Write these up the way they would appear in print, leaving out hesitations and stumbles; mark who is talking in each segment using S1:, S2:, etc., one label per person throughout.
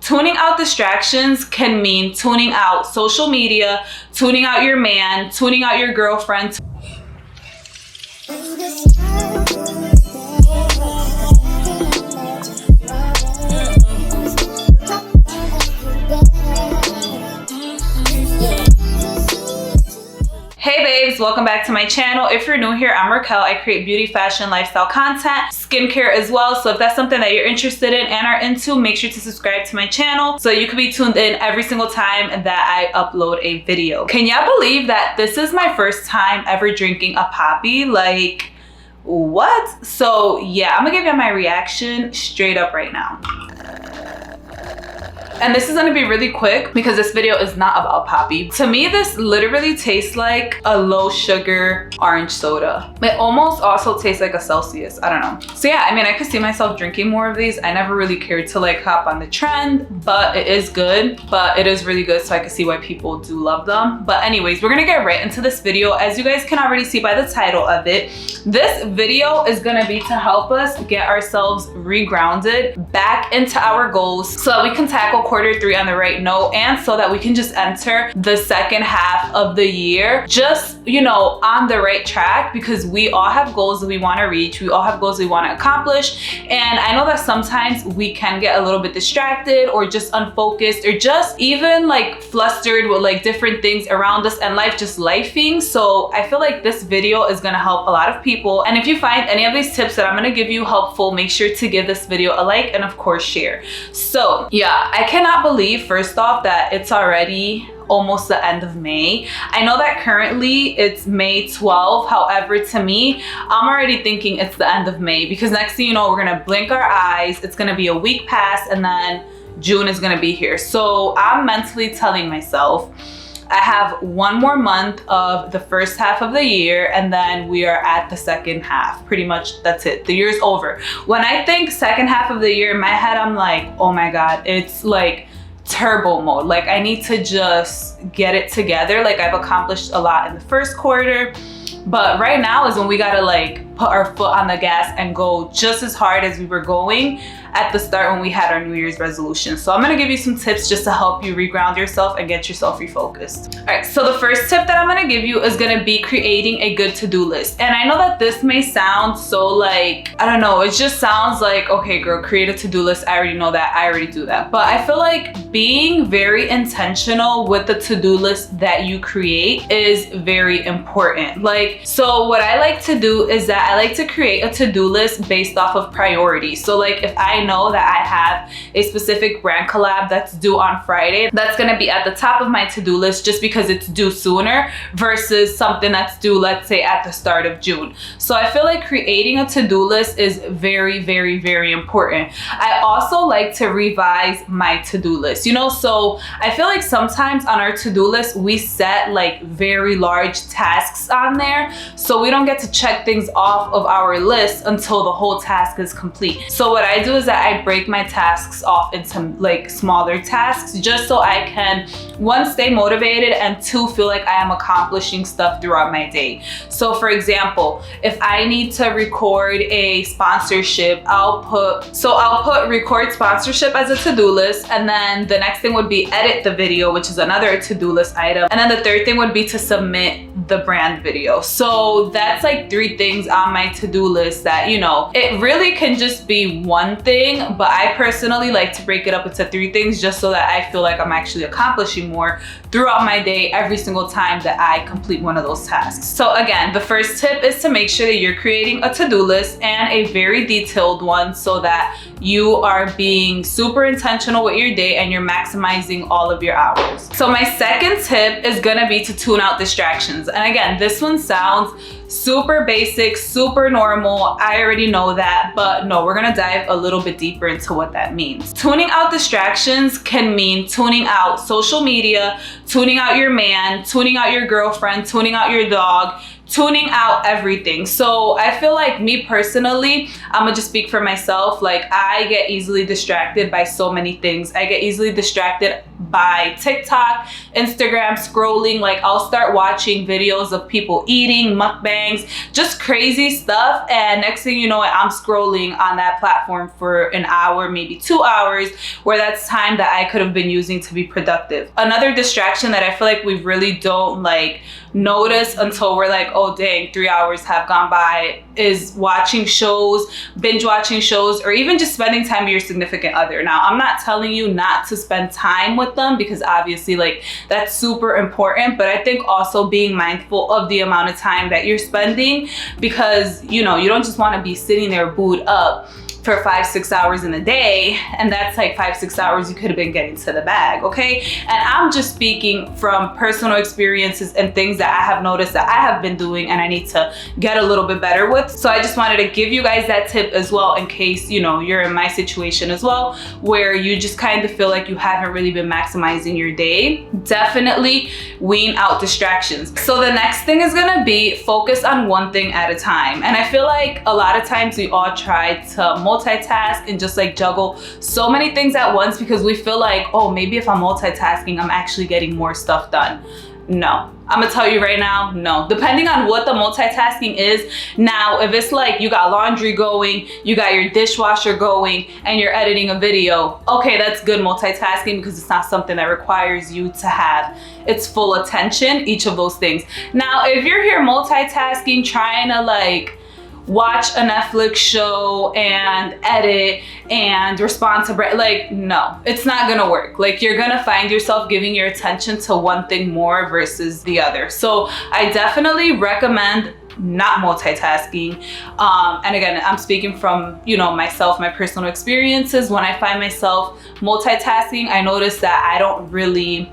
S1: tuning out distractions can mean tuning out social media, tuning out your man, tuning out your girlfriend. Hey babes, welcome back to my channel. If you're new here, I'm Raquel. I create beauty, fashion, lifestyle content, skincare as well. So if that's something that you're interested in and are into, make sure to subscribe to my channel so you can be tuned in every single time that I upload a video. Can y'all believe that this is my first time ever drinking a poppy? Like, what? So yeah, I'm gonna give you my reaction straight up right now. And this is gonna be really quick because this video is not about poppy. To me, this literally tastes like a low sugar orange soda. It almost also tastes like a Celsius, I don't know. So yeah, I mean, I could see myself drinking more of these. I never really cared to like hop on the trend, but it is good, but it is really good. So I can see why people do love them. But anyways, we're gonna get right into this video. As you guys can already see by the title of it, this video is gonna be to help us get ourselves regrounded back into our goals so that we can tackle Q3 on the right note, and so that we can just enter the second half of the year just, you know, on the right track, because we all have goals that we want to reach. We all have goals we want to accomplish. And I know that sometimes we can get a little bit distracted or just unfocused or just even like flustered with like different things around us and life just lifing. So I feel like this video is going to help a lot of people. And if you find any of these tips that I'm going to give you helpful, make sure to give this video a like and of course share. So yeah, I cannot believe first off that it's already almost the end of May. I know that currently it's May 12th. However, to me, I'm already thinking it's the end of May, because next thing you know, we're gonna blink our eyes, it's gonna be a week past, and then June is gonna be here. So I'm mentally telling myself I have one more month of the first half of the year, and then we are at the second half. Pretty much that's it. The year's over. When I think second half of the year, in my head, I'm like, oh my God, it's like turbo mode. Like I need to just get it together. Like I've accomplished a lot in the first quarter, but right now is when we gotta like put our foot on the gas and go just as hard as we were going at the start when we had our New Year's resolution. So I'm gonna give you some tips just to help you reground yourself and get yourself refocused. All right, so the first tip that I'm gonna give you is gonna be creating a good to-do list. And I know that this may sound so like, I don't know, it just sounds like, okay girl, create a to-do list. I already know that, I already do that. But I feel like being very intentional with the to-do list that you create is very important. Like, so what I like to do is that I like to create a to-do list based off of priority. So like if I know that I have a specific brand collab that's due on Friday, that's gonna be at the top of my to-do list just because it's due sooner versus something that's due, let's say, at the start of June. So I feel like creating a to-do list is very, very, very important. I also like to revise my to-do list, you know, so I feel like sometimes on our to-do list, we set like very large tasks on there. So we don't get to check things off of our list until the whole task is complete. So what I do is that I break my tasks off into like smaller tasks just so I can, one, stay motivated, and two, feel like I am accomplishing stuff throughout my day. So for example, if I need to record a sponsorship, I'll put record sponsorship as a to-do list, and then the next thing would be edit the video, which is another to-do list item, and then the third thing would be to submit the brand video. So that's like 3 things on my to-do list that, you know, it really can just be one thing, but I personally like to break it up into 3 things just so that I feel like I'm actually accomplishing more throughout my day every single time that I complete one of those tasks. So again, the first tip is to make sure that you're creating a to-do list, and a very detailed one, so that you are being super intentional with your day and you're maximizing all of your hours. So my second tip is gonna be to tune out distractions. And again, this one sounds super basic, super normal. I already know that, but no, we're gonna dive a little bit deeper into what that means. Tuning out distractions can mean tuning out social media, tuning out your man, tuning out your girlfriend, tuning out your dog, tuning out everything. So I feel like me personally, I'm gonna just speak for myself, like I get easily distracted by so many things. I get easily distracted by TikTok, Instagram, scrolling. Like I'll start watching videos of people eating, mukbangs, just crazy stuff, and next thing you know, I'm scrolling on that platform for an hour, maybe 2 hours, where that's time that I could have been using to be productive. Another distraction that I feel like we really don't like notice until we're like, oh dang, 3 hours have gone by, is watching shows, binge watching shows, or even just spending time with your significant other. Now, I'm not telling you not to spend time with them, because obviously like that's super important, but I think also being mindful of the amount of time that you're spending, because you know, you don't just want to be sitting there booed up for 5-6 hours in a day, and that's like 5-6 hours you could have been getting to the bag, okay? And I'm just speaking from personal experiences and things that I have noticed that I have been doing and I need to get a little bit better with. So I just wanted to give you guys that tip as well, in case, you know, you're in my situation as well, where you just kind of feel like you haven't really been maximizing your day. Definitely wean out distractions. So the next thing is gonna be focus on one thing at a time. And I feel like a lot of times we all try to multitask and just like juggle so many things at once, because we feel like, oh, maybe if I'm multitasking, I'm actually getting more stuff done. No, I'm gonna tell you right now, no. Depending on what the multitasking is. Now, if it's like you got laundry going, you got your dishwasher going, and you're editing a video, okay, that's good multitasking, because it's not something that requires you to have its full attention, each of those things. Now, if you're here multitasking, trying to like watch a Netflix show and edit and respond to like, no, it's not gonna work. Like you're gonna find yourself giving your attention to one thing more versus the other. So I definitely recommend not multitasking. And again, I'm speaking from, you know, myself, my personal experiences. When I find myself multitasking, I notice that I don't really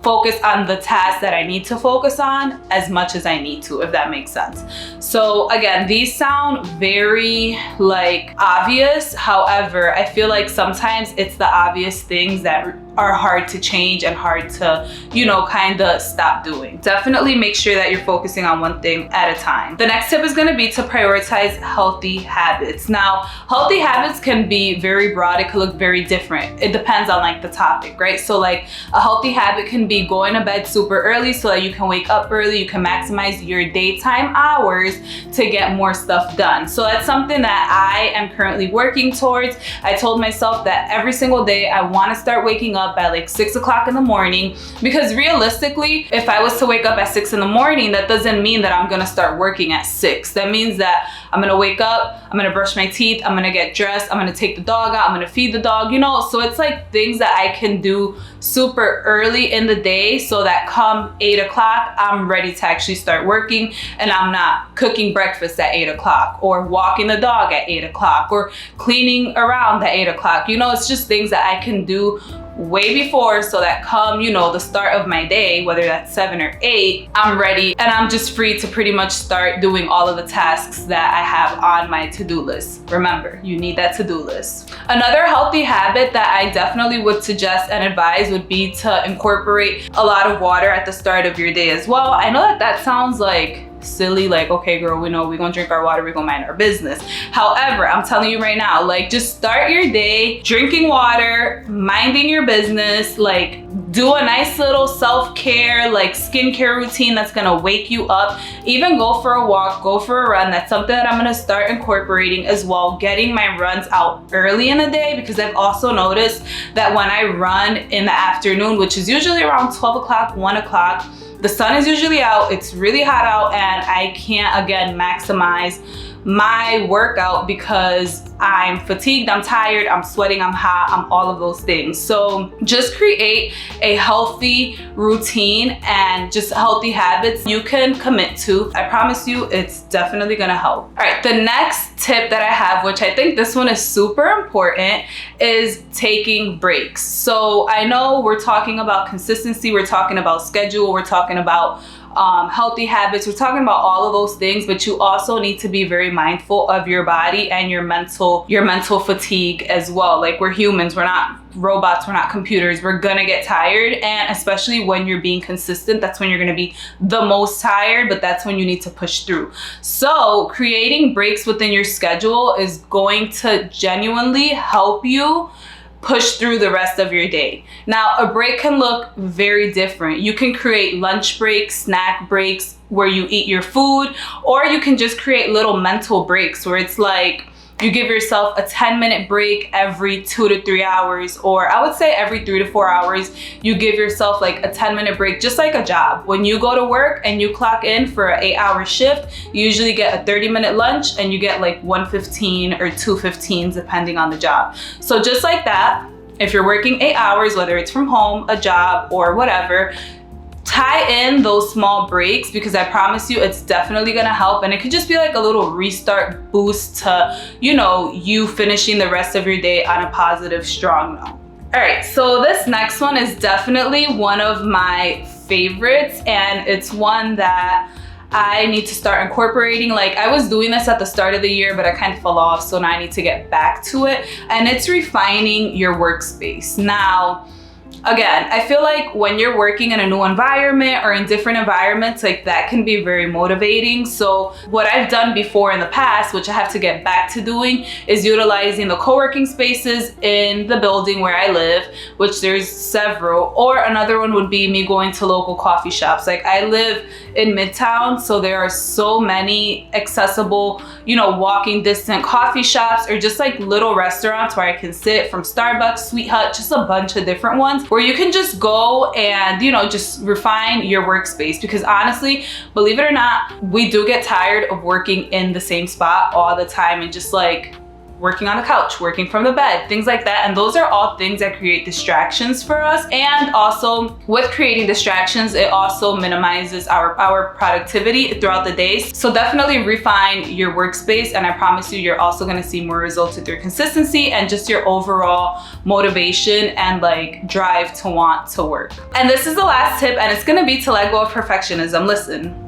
S1: focus on the task that I need to focus on as much as I need to, if that makes sense. So again, these sound very like obvious. However, I feel like sometimes it's the obvious things that are hard to change and hard to, you know, kind of stop doing. Definitely make sure that you're focusing on one thing at a time. The next tip is going to be to prioritize healthy habits. Now, healthy habits can be very broad. It could look very different. It depends on like the topic, right? So like a healthy habit can be going to bed super early so that you can wake up early. You can maximize your daytime hours to get more stuff done. So that's something that I am currently working towards. I told myself that every single day I want to start waking up at like 6 o'clock in the morning, because realistically, if I was to wake up at 6 in the morning, that doesn't mean that I'm gonna start working at 6. That means that I'm gonna wake up, I'm gonna brush my teeth, I'm gonna get dressed, I'm gonna take the dog out, I'm gonna feed the dog, you know? So it's like things that I can do super early in the day, so that come 8 o'clock, I'm ready to actually start working, and I'm not cooking breakfast at 8 o'clock or walking the dog at 8 o'clock or cleaning around at 8 o'clock. You know, it's just things that I can do way before, so that come, you know, the start of my day, whether that's 7 or 8, I'm ready and I'm just free to pretty much start doing all of the tasks that I have on my to-do list. Remember, you need that to-do list. Another healthy habit that I definitely would suggest and advise would be to incorporate a lot of water at the start of your day as well. I know that that sounds like silly, like, okay girl, we know we're gonna drink our water, we're gonna mind our business. However, I'm telling you right now, like, just start your day drinking water, minding your business, like do a nice little self-care, like skincare routine that's gonna wake you up. Even go for a walk, go for a run. That's something that I'm gonna start incorporating as well, getting my runs out early in the day, because I've also noticed that when I run in the afternoon, which is usually around 12 o'clock, 1 o'clock, the sun is usually out, it's really hot out, and I can't, again, maximize my workout because I'm fatigued, I'm tired, I'm sweating, I'm hot, I'm all of those things. So just create a healthy routine and just healthy habits you can commit to. I promise you, it's definitely gonna help. All right, the next tip that I have, which I think this one is super important, is taking breaks. So I know we're talking about consistency, we're talking about schedule, we're talking about healthy habits. We're talking about all of those things, but you also need to be very mindful of your body and your mental fatigue as well. Like, we're humans, we're not robots, we're not computers. We're gonna get tired, and especially when you're being consistent, that's when you're gonna be the most tired, but that's when you need to push through. So creating breaks within your schedule is going to genuinely help you push through the rest of your day. Now, a break can look very different. You can create lunch breaks, snack breaks where you eat your food, or you can just create little mental breaks where it's like you give yourself a 10-minute break every 2 to 3 hours, or I would say every 3 to 4 hours, you give yourself like a 10-minute break, just like a job. When you go to work and you clock in for an 8-hour shift, you usually get a 30-minute lunch and you get like 1:15 or 2:15 depending on the job. So just like that, if you're working 8 hours, whether it's from home, a job, or whatever, tie in those small breaks, because I promise you it's definitely gonna help, and it could just be like a little restart boost to, you know, you finishing the rest of your day on a positive, strong note. All right, so this next one is definitely one of my favorites, and it's one that I need to start incorporating. Like, I was doing this at the start of the year, but I kind of fell off, so now I need to get back to it, and it's refining your workspace. Now, again, I feel like when you're working in a new environment or in different environments, like, that can be very motivating. So what I've done before in the past, which I have to get back to doing, is utilizing the co-working spaces in the building where I live, which there's several. Or another one would be me going to local coffee shops. Like, I live in Midtown, so there are so many accessible, you know, walking distant coffee shops, or just like little restaurants where I can sit, from Starbucks, Sweet Hut, just a bunch of different ones, where you can just go and, you know, just refine your workspace. Because honestly, believe it or not, we do get tired of working in the same spot all the time, and just like working on the couch, working from the bed, things like that. And those are all things that create distractions for us. And also with creating distractions, it also minimizes our productivity throughout the day. So definitely refine your workspace, and I promise you, you're also gonna see more results with your consistency and just your overall motivation and like drive to want to work. And this is the last tip, and it's gonna be to let go of perfectionism. Listen,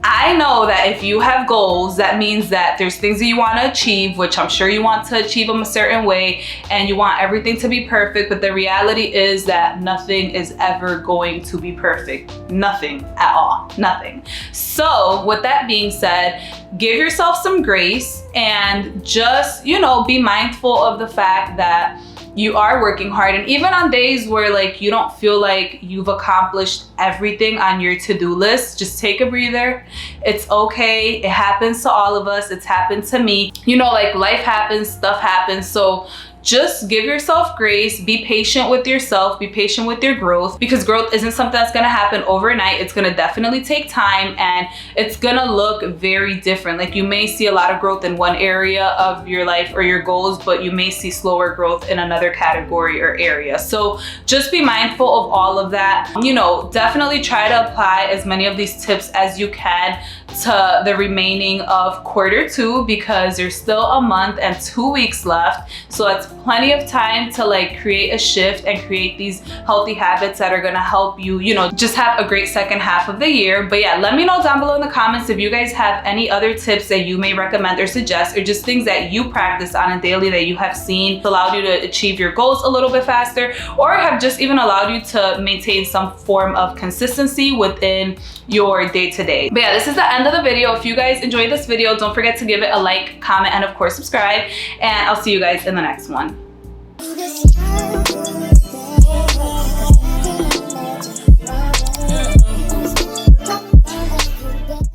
S1: I know that if you have goals, that means that there's things that you want to achieve, which I'm sure you want to achieve them a certain way, and you want everything to be perfect, but the reality is that nothing is ever going to be perfect. Nothing at all, nothing. So with that being said, give yourself some grace and just, you know, be mindful of the fact that you are working hard. And even on days where like you don't feel like you've accomplished everything on your to-do list, just take a breather. It's okay. It happens to all of us. It's happened to me. You know, like, life happens, stuff happens. So just give yourself grace, be patient with yourself, be patient with your growth, because growth isn't something that's gonna happen overnight. It's gonna definitely take time, and it's gonna look very different. Like, you may see a lot of growth in one area of your life or your goals, but you may see slower growth in another category or area. So just be mindful of all of that. You know, definitely try to apply as many of these tips as you can to the remaining of Q2, because there's still a month and 2 weeks left. So that's plenty of time to like create a shift and create these healthy habits that are gonna help you, you know, just have a great second half of the year. But yeah, let me know down below in the comments if you guys have any other tips that you may recommend or suggest, or just things that you practice on a daily that you have seen allowed you to achieve your goals a little bit faster, or have just even allowed you to maintain some form of consistency within your day-to-day. But yeah, this is the end of the video. If you guys enjoyed this video, don't forget to give it a like, comment, and of course subscribe, and I'll see you guys in the next one.